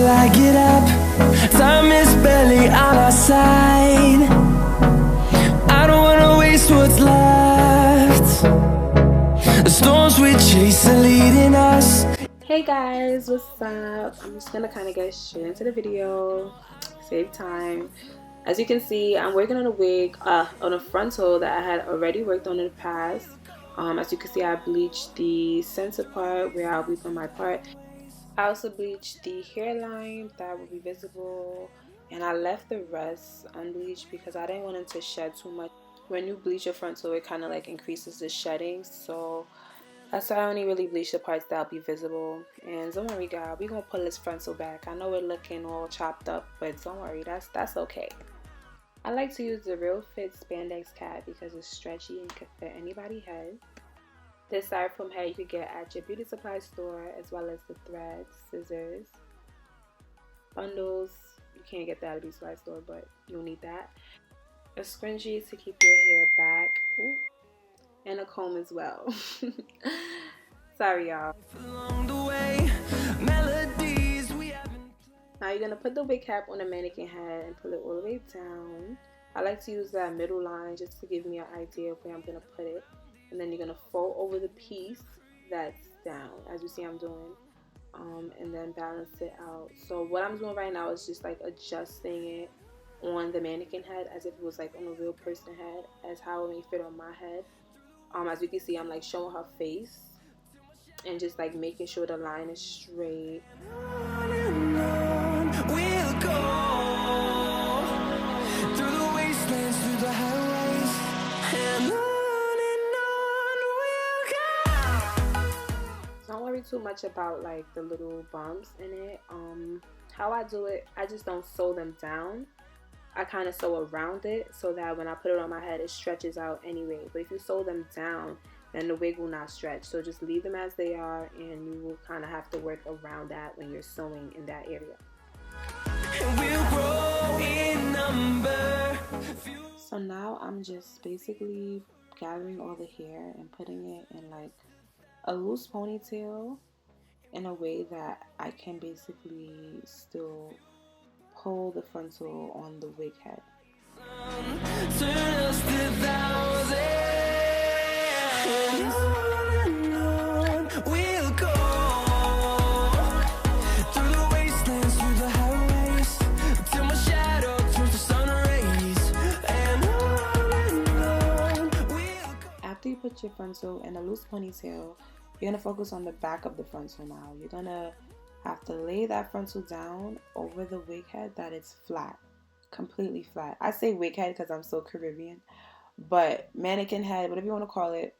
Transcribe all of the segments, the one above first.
till I get up. Time is barely on our side. I don't wanna waste what's left. The storms we chase are leading us. Hey guys, what's up? I'm just gonna kind of get straight into the video, save time. As you can see, I'm working on a wig, on a frontal that I had already worked on in the past. As you can see, I bleached the center part where I'll be putting my part. I also bleached the hairline that will be visible, and I left the rest unbleached because I didn't want it to shed too much. When you bleach your frontal, it kind of like increases the shedding, so that's why I only really bleach the parts that'll be visible. And don't worry guys, we're gonna pull this frontal back. I know we're looking all chopped up, but don't worry, that's okay. I like to use the Real Fit spandex cap because it's stretchy and can fit anybody's head. This styrofoam head you could get at your beauty supply store, as well as the threads, scissors, bundles. You can't get that at a beauty supply store, but you'll need that. A scrunchie to keep your hair back. Ooh. And a comb as well. Sorry y'all. Now you're gonna put the wig cap on the mannequin head and pull it all the way down. I like to use that middle line just to give me an idea of where I'm gonna put it. And then you're gonna fold over the piece that's down, as you see I'm doing, and then balance it out. So what I'm doing right now is just like adjusting it on the mannequin head as if it was like on a real person head, as how it may fit on my head. As you can see, I'm like showing her face and just like making sure the line is straight. On and on we'll go, through the wastelands, through the highways, and on we'll go. Don't worry too much about like the little bumps in it. How I do it, I just don't sew them down. I kind of sew around it so that when I put it on my head, it stretches out anyway. But if you sew them down, then the wig will not stretch. So just leave them as they are, and you will kind of have to work around that when you're sewing in that area. We'll grow in number. So now I'm just basically gathering all the hair and putting it in like a loose ponytail in a way that I can basically still pull the frontal on the wig head. Turn us to thousands, and on we'll go, through the wastelands, through the highways, till my shadow turns to sun rays, and on we'll go. After you put your frontal in a loose ponytail, you're gonna focus on the back of the frontal now. You're gonna have to lay that frontal down over the wig head that it's flat, completely flat. I say wig head because I'm so Caribbean, but mannequin head, whatever you want to call it.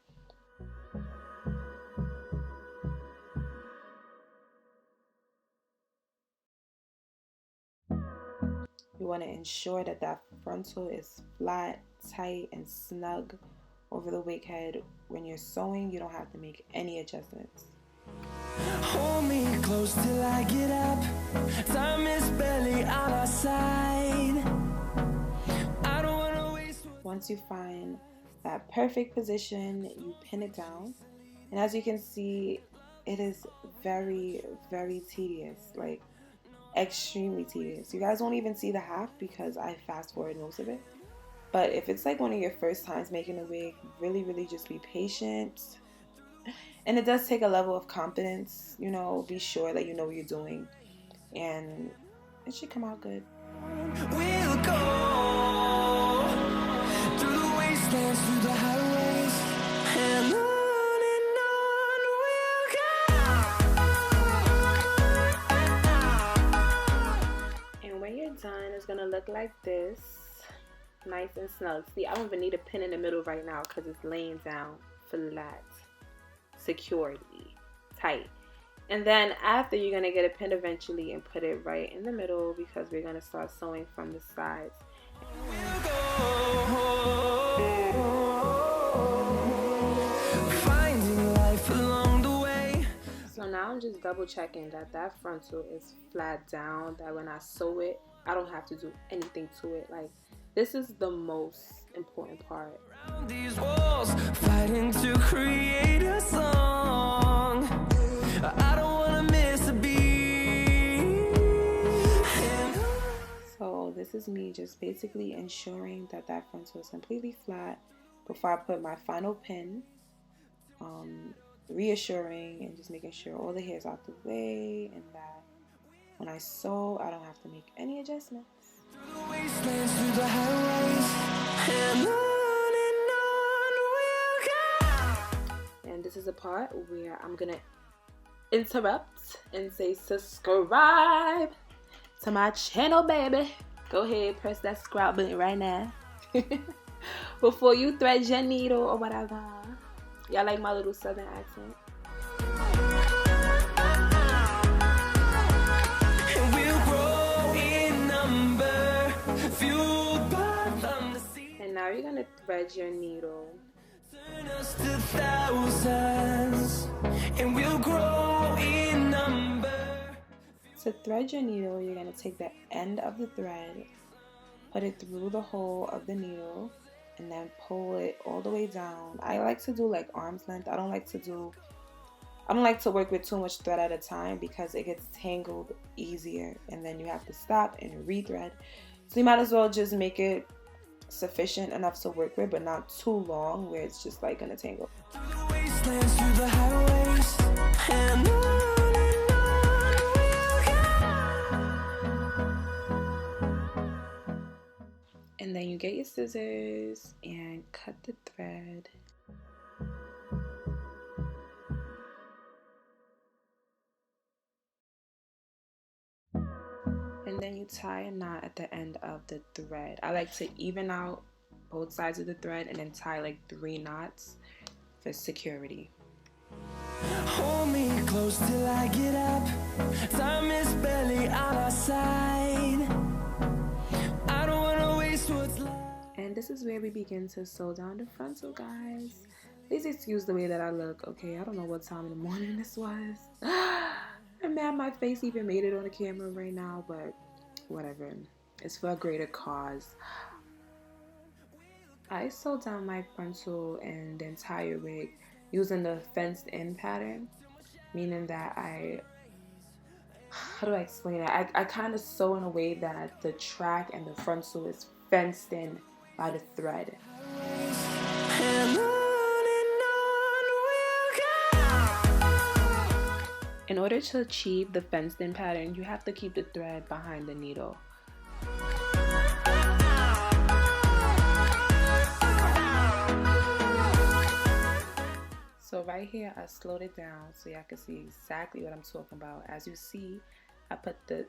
You want to ensure that that frontal is flat, tight, and snug over the wig head. When you're sewing, you don't have to make any adjustments. Hold me close till I get up. Time is barely on our side. I don't wanna waste. Once you find that perfect position, you pin it down. And as you can see, it is very, very tedious, like extremely tedious. You guys won't even see the half because I fast forward most of it. But if it's like one of your first times making a wig, really just be patient. And it does take a level of confidence, you know, be sure that you know what you're doing, and it should come out good. We'll go through the wastelands, through the highways, and on we'll go. And when you're done, it's gonna look like this, nice and snug. See, I don't even need a pin in the middle right now because it's laying down flat. Security, tight. And then after, you're gonna get a pin eventually and put it right in the middle because we're gonna start sewing from the sides. Finding life along the way. So now I'm just double checking that that frontal is flat down, that when I sew it, I don't have to do anything to it. Like, this is the most important part. These walls fighting to create a song. I don't wanna miss a beat. this is me just basically ensuring that that frontal is completely flat before I put my final pin. Reassuring and just making sure all the hair is out the way, and that when I sew, I don't have to make any adjustments. Through the wastelands, through the highways, and on we'll go. And this is a part where I'm gonna interrupt and say subscribe to my channel, baby. Go ahead, press that subscribe button right now before you thread your needle or whatever. Y'all like my little southern accent? And we'll grow in number, fueled by them to see. And now you're gonna thread your needle. Turn us to thousands, and we'll grow in number. To thread your needle, you're gonna take the end of the thread, put it through the hole of the needle, and then pull it all the way down. I like to do like arm's length. I don't like to work with too much thread at a time because it gets tangled easier and then you have to stop and rethread. So you might as well just make it sufficient enough to work with, but not too long where it's just like gonna tangle. Through the wastelands, through the highways, and on we'll go. And then you get your scissors and cut the thread. And then you tie a knot at the end of the thread. I like to even out both sides of the thread and then tie like 3 knots for security. Hold me close till I get up. Time is barely on our side. I don't wanna waste what's left. And this is where we begin to sew down the frontal, guys. Please excuse the way that I look, okay? I don't know what time in the morning this was. I'm mad my face even made it on the camera right now, but whatever. It's for a greater cause. I sewed down my frontal and the entire wig using the fenced in pattern, meaning that how do I explain it? I kind of sew in a way that the track and the frontal is fenced in by the thread. And on we'll go. In order to achieve the fenced in pattern, you have to keep the thread behind the needle. So right here, I slowed it down so y'all can see exactly what I'm talking about. As you see, I put the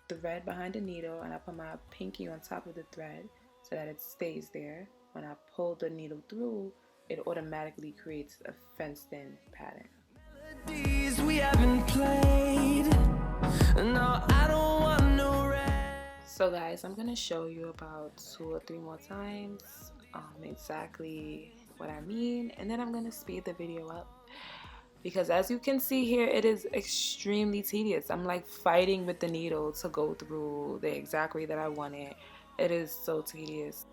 thread behind the needle and I put my pinky on top of the thread so that it stays there. When I pull the needle through, it automatically creates a fenced in pattern. Melodies we haven't played. No, I don't want no rest. So guys, I'm gonna show you about 2 or 3 more times exactly what I mean, and then I'm gonna speed the video up because as you can see here, it is extremely tedious. I'm like fighting with the needle to go through the exact way that I want it. It is so tedious.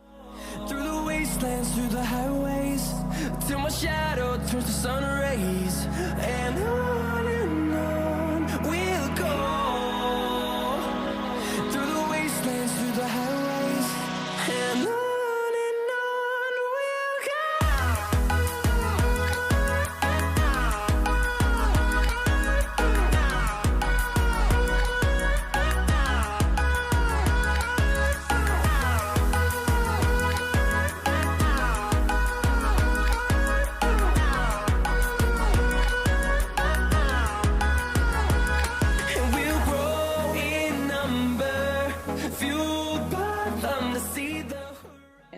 Through the wastelands, through the highways, till my shadow turns to sun rays, and on we'll go. Through the wastelands, through the highways, and on we'll go.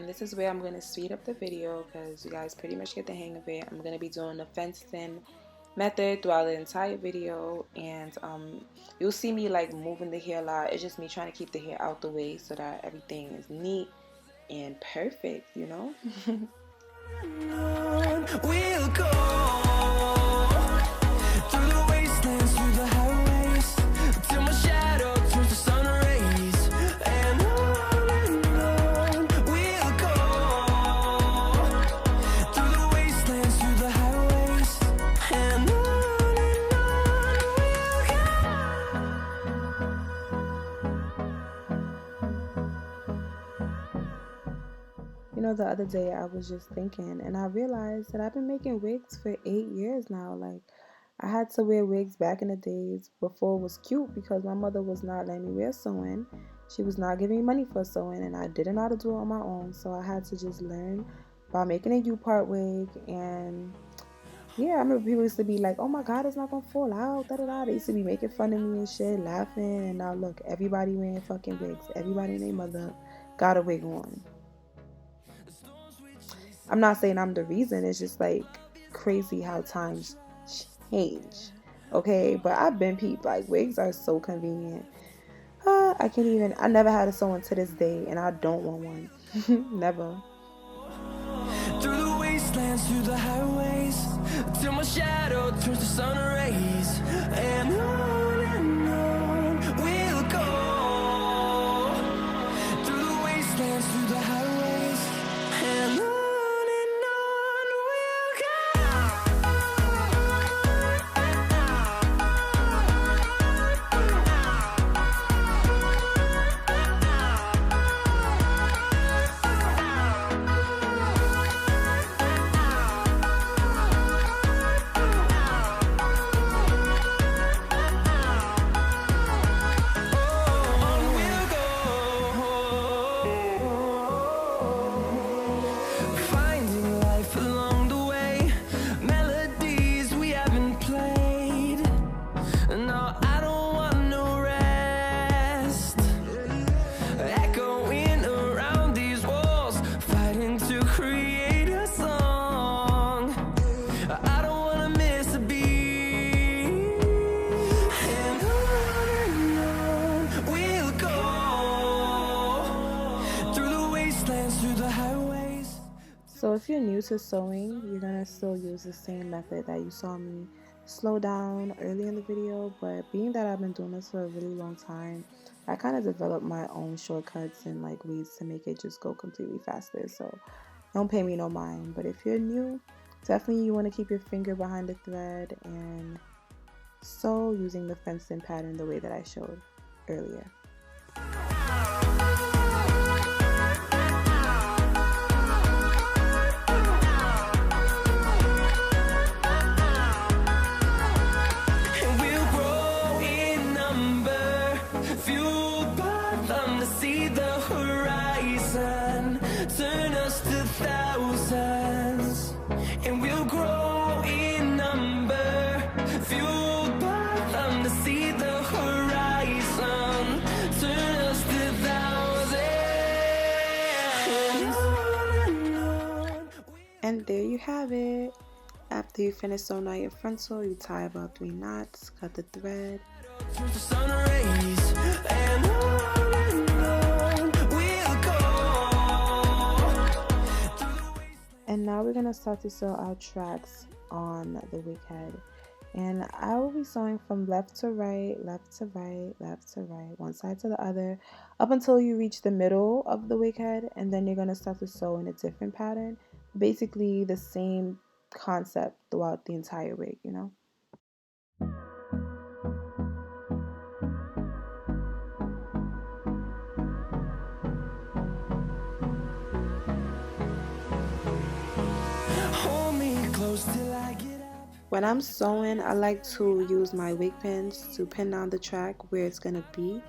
This is where I'm going to speed up the video because you guys pretty much get the hang of it. I'm going to be doing the fenced in method throughout the entire video, and you'll see me like moving the hair a lot. It's just me trying to keep the hair out the way so that everything is neat and perfect, you know. We'll go through the wastelands, through the highways, till my shadow turns to sun rays, and on we'll go through the wastelands, through the highways, and on we'll go. the other day I was just thinking and I realized that I've been making wigs for 8 years now. Like, I had to wear wigs back in the days before it was cute because my mother was not letting me wear sewing. She was not giving me money for sewing, and I didn't know how to do it on my own. So I had to just learn by making a U-part wig. And yeah, I remember people used to be like, "Oh my God, it's not gonna fall out." Da da da. They used to be making fun of me and shit, laughing. And now look, everybody wearing fucking wigs. Everybody and their mother got a wig on. I'm not saying I'm the reason. It's just like crazy how times change. Okay, but I've been peeped. Like, wigs are so convenient. I can't even. I never had a sew one to this day, and I don't want one. Never. Through the wastelands, through the highways, till my shadow turns to sun rays, and on we'll go. Through the wastelands, through the highways, and on we'll So if you're new to sewing, you're gonna still use the same method that you saw me slow down early in the video, but being that I've been doing this for a really long time, I kind of developed my own shortcuts and like ways to make it just go completely faster. So don't pay me no mind. But if you're new, definitely you want to keep your finger behind the thread and sew using the fencing pattern the way that I showed earlier. Turn us to thousands, and we'll grow in number, fueled by them to see the horizon. Turn us to thousands. And there you have it. After you finish sewing out your frontal, you tie about 3 knots, cut the thread. Turns to sun rays, and and now we're going to start to sew our tracks on the wig head. And I will be sewing from left to right, left to right, left to right, one side to the other, up until you reach the middle of the wig head. And then you're going to start to sew in a different pattern. Basically the same concept throughout the entire wig, you know? When I'm sewing, I like to use my wig pins to pin down the track where it's going to be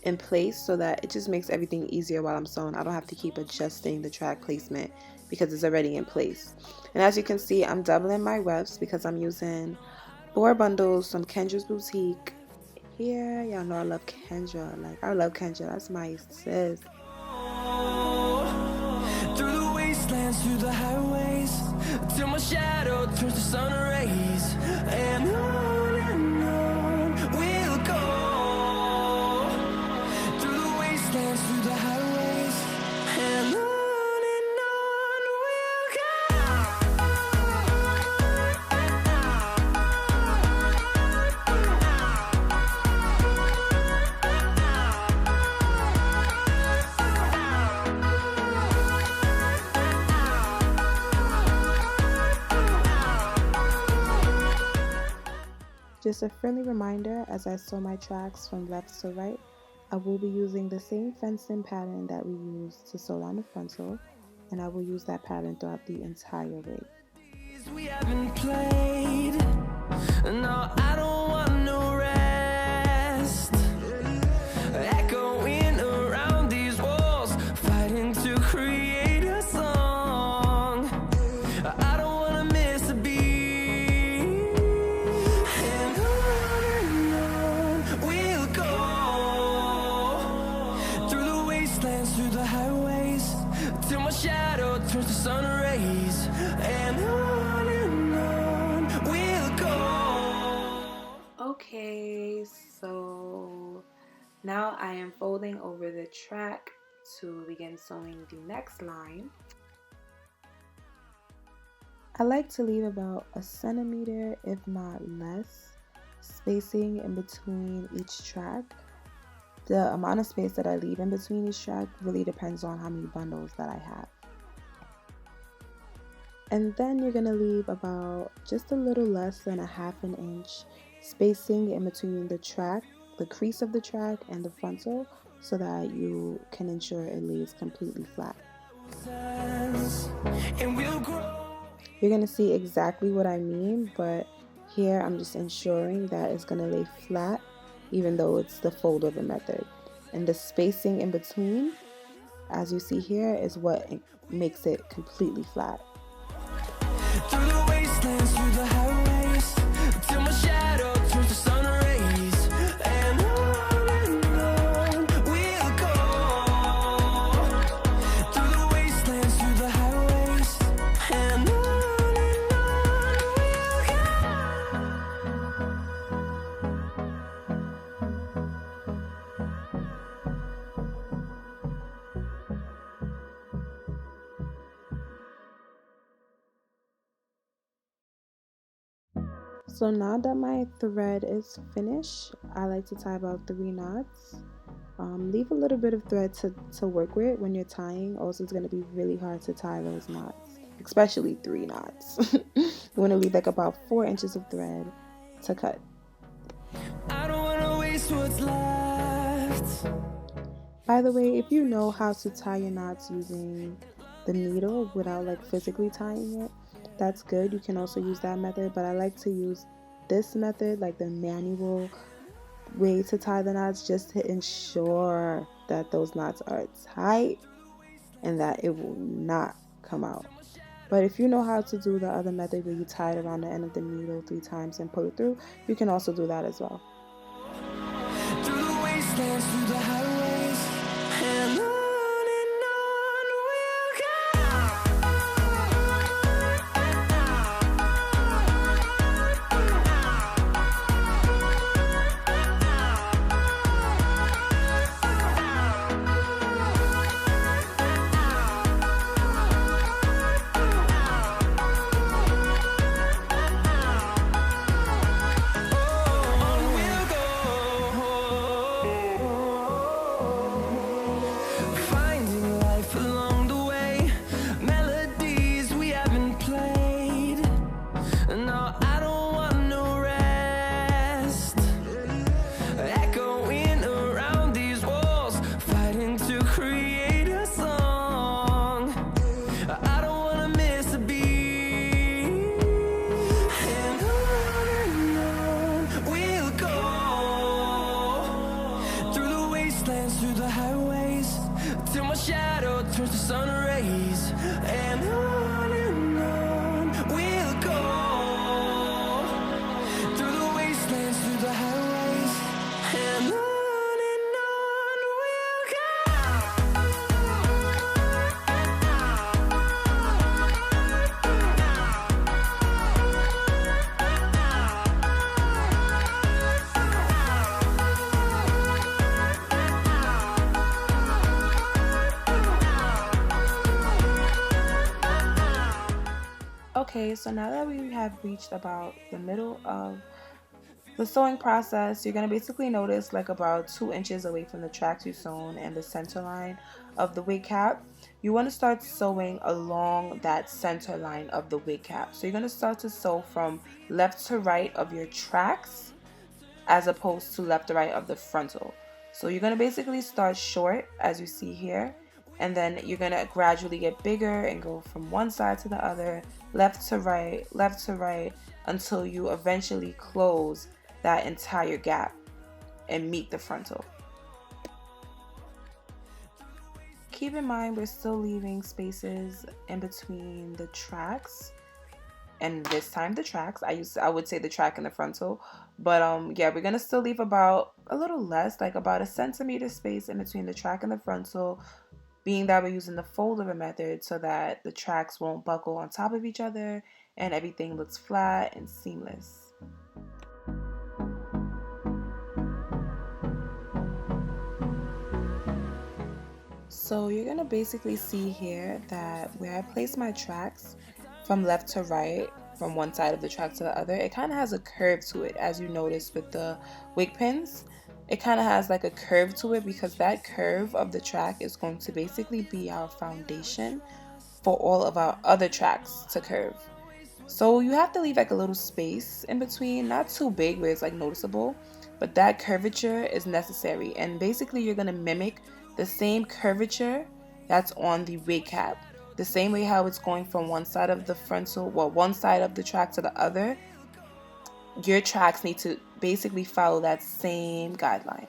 in place so that it just makes everything easier while I'm sewing. I don't have to keep adjusting the track placement because it's already in place. And as you can see, I'm doubling my wefts because I'm using 4 bundles from Kendra's Boutique. Here, y'all know I love Kendra. Like, I love Kendra. That's my sis. through the wastelands, through the highways, till my shadow turns to sun rays, and on we'll go. Through the wastelands, through the highways, and on we'll go. Just a friendly reminder, as I sew my tracks from left to right, I will be using the same fencing pattern that we used to sew down the frontal. and I will use that pattern throughout the entire wig. We haven't played. No, I don't want no rest. Echoing around these walls, fighting to create a song. I don't wanna miss a beat. And on we'll go, through the wastelands, through the highways, till my shadow turns to sun rays. And on we'll go. Okay, so now I am folding over the track to begin sewing the next line. I like to leave about a centimeter, if not less, spacing in between each track. The amount of space that I leave in between each track really depends on how many bundles that I have. And then you're gonna leave about just a little less than a half an inch spacing in between the track, the crease of the track, and the frontal, so that you can ensure it lays completely flat. You're gonna see exactly what I mean, but here I'm just ensuring that it's gonna lay flat even though it's the fold over method. And the spacing in between, as you see here, is what makes it completely flat. Through the wastelands, through the highways, till my shadow turns to sun rays. And on we'll go, through the wastelands, through the highways, and on So now that my thread is finished, I like to tie about 3 knots. Leave a little bit of thread to work with when you're tying. Also, it's going to be really hard to tie those knots, especially 3 knots. You want to leave like about 4 inches of thread to cut. I don't want to waste what's left. By the way, if you know how to tie your knots using the needle without like physically tying it, that's good. You can also use that method, but I like to use this method, like the manual way to tie the knots, just to ensure that those knots are tight and that it will not come out. But if you know how to do the other method where you tie it around the end of the needle 3 times and pull it through, you can also do that as well. Through the wastelands, through the highways, and on we'll through the highways, till my shadow turns to sun rays. And on we'll go, through the wastelands, through the highways, and on we'll Okay, so now that we have reached about the middle of the sewing process, you're going to basically notice like about 2 inches away from the tracks you sewn and the center line of the wig cap, you want to start sewing along that center line of the wig cap. So you're going to start to sew from left to right of your tracks as opposed to left to right of the frontal. So you're going to basically start short, as you see here, and then you're gonna gradually get bigger and go from one side to the other, left to right, until you eventually close that entire gap and meet the frontal. Keep in mind we're still leaving spaces in between the tracks, and this time the tracks, I would say the track and the frontal, but yeah, we're gonna still leave about a little less, like about a centimeter space in between the track and the frontal, being that we're using the fold-over method so that the tracks won't buckle on top of each other and everything looks flat and seamless. So you're gonna basically see here that where I place my tracks from left to right, from one side of the track to the other, it kind of has a curve to it, as you notice with the wig pins. It kind of has like a curve to it because that curve of the track is going to basically be our foundation for all of our other tracks to curve. So you have to leave like a little space in between, not too big where it's like noticeable, but that curvature is necessary. And basically you're gonna mimic the same curvature that's on the wig cap. The same way how it's going from one side of the frontal, well, one side of the track to the other, your tracks need to basically follow that same guideline.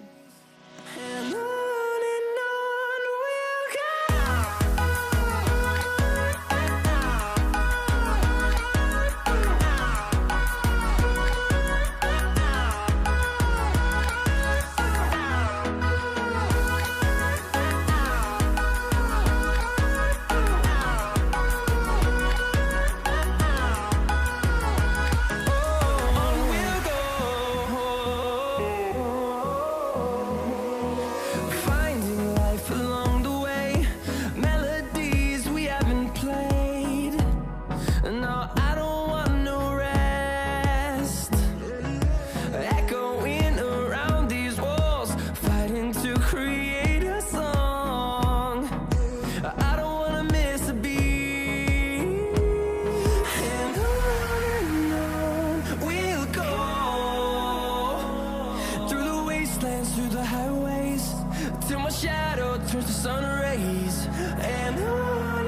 Through the highways till my shadow turns to sun rays, and on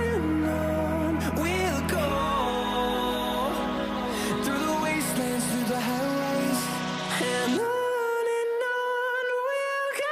we'll go through the wastelands, through the highways, and on we'll go.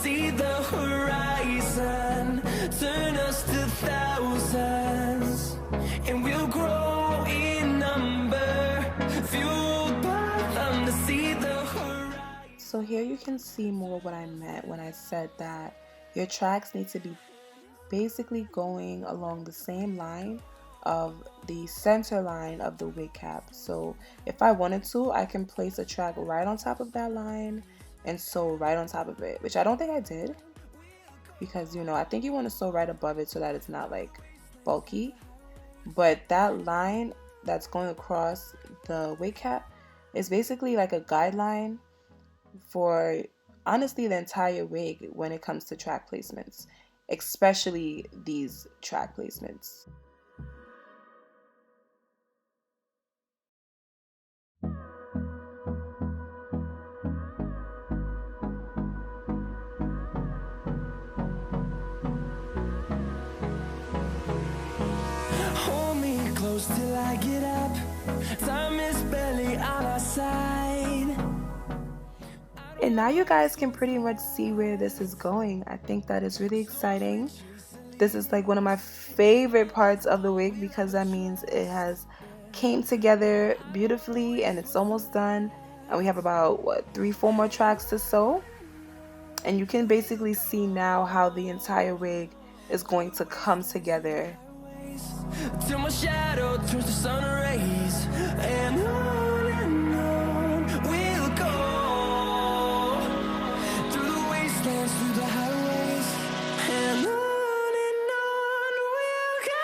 See the horizon, turn us to thousands, and we'll grow in number, fueled by them to see the horizon. So here you can see more what I meant when I said that your tracks need to be basically going along the same line of the center line of the wig cap. So if I wanted to, I can place a track right on top of that line and sew right on top of it, which I don't think I did, because, you know, I think you want to sew right above it so that it's not like bulky. But that line that's going across the wig cap is basically like a guideline for honestly the entire wig when it comes to track placements, especially these track placements. Till I get up, time is barely on our side. And now you guys can pretty much see where this is going. I think that is really exciting. This is like one of my favorite parts of the wig because that means it has came together beautifully and it's almost done. And we have about, what, 3-4 more tracks to sew. And you can basically see now how the entire wig is going to come together. Till my shadow turns to sun rays, and on we'll go through the wastelands, through the highways, and on we'll go.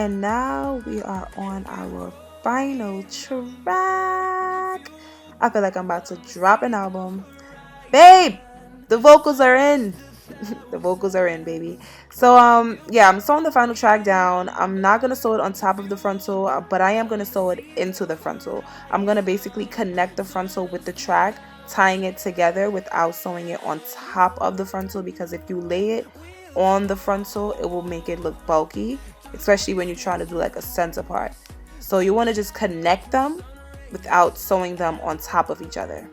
And now we are on our final track. I feel like I'm about to drop an album. Babe, the vocals are in. The vocals are in, baby. So yeah, I'm sewing the final track down. I'm not gonna sew it on top of the frontal, but I am gonna sew it into the frontal. I'm gonna basically connect the frontal with the track, tying it together without sewing it on top of the frontal, because if you lay it on the frontal, it will make it look bulky, especially when you're trying to do like a center part. So you want to just connect them without sewing them on top of each other.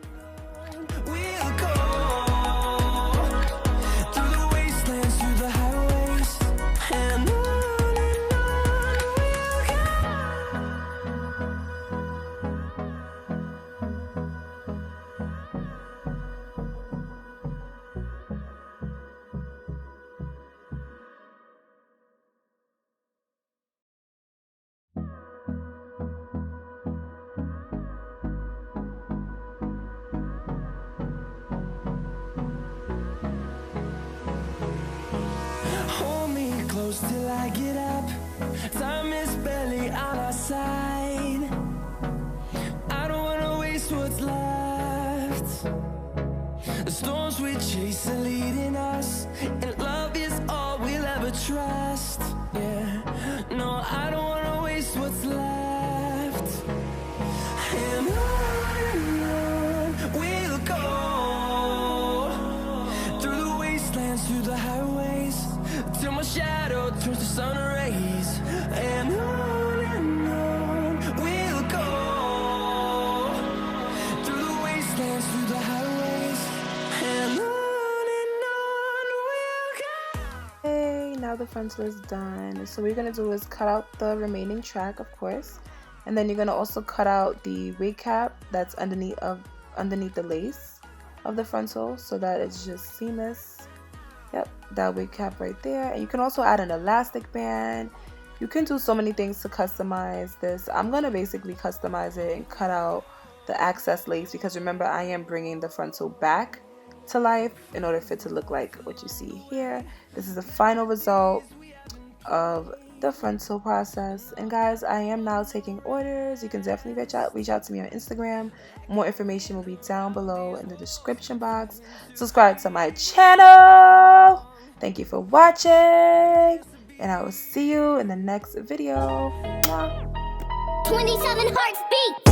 Till I get up, time is barely on our side. I don't wanna waste what's left. The storms we chase are leading us, and love is all we'll ever trust. Yeah, no, I don't wanna waste what's left. And on we'll go, through the wastelands, through the highways, till my shadow turns to sun rays. And on we'll go, through the wastelands, through the highways, and on we'll go. Okay, now the frontal is done. So what you're gonna do is cut out the remaining track, of course, and then you're gonna also cut out the wig cap that's underneath the lace of the frontal, so that it's just seamless. Yep, that wig cap right there. And you can also add an elastic band. You can do so many things to customize this. I'm gonna basically customize it and cut out the excess lace, because remember, I am bringing the frontal back to life in order for it to look like what you see here. This is the final result of the frontal process. And guys, I am now taking orders. You can definitely reach out to me on Instagram. More information will be down below in the description box. Subscribe to my channel. Thank you for watching, and I will see you in the next video. 27 Hearts Beat.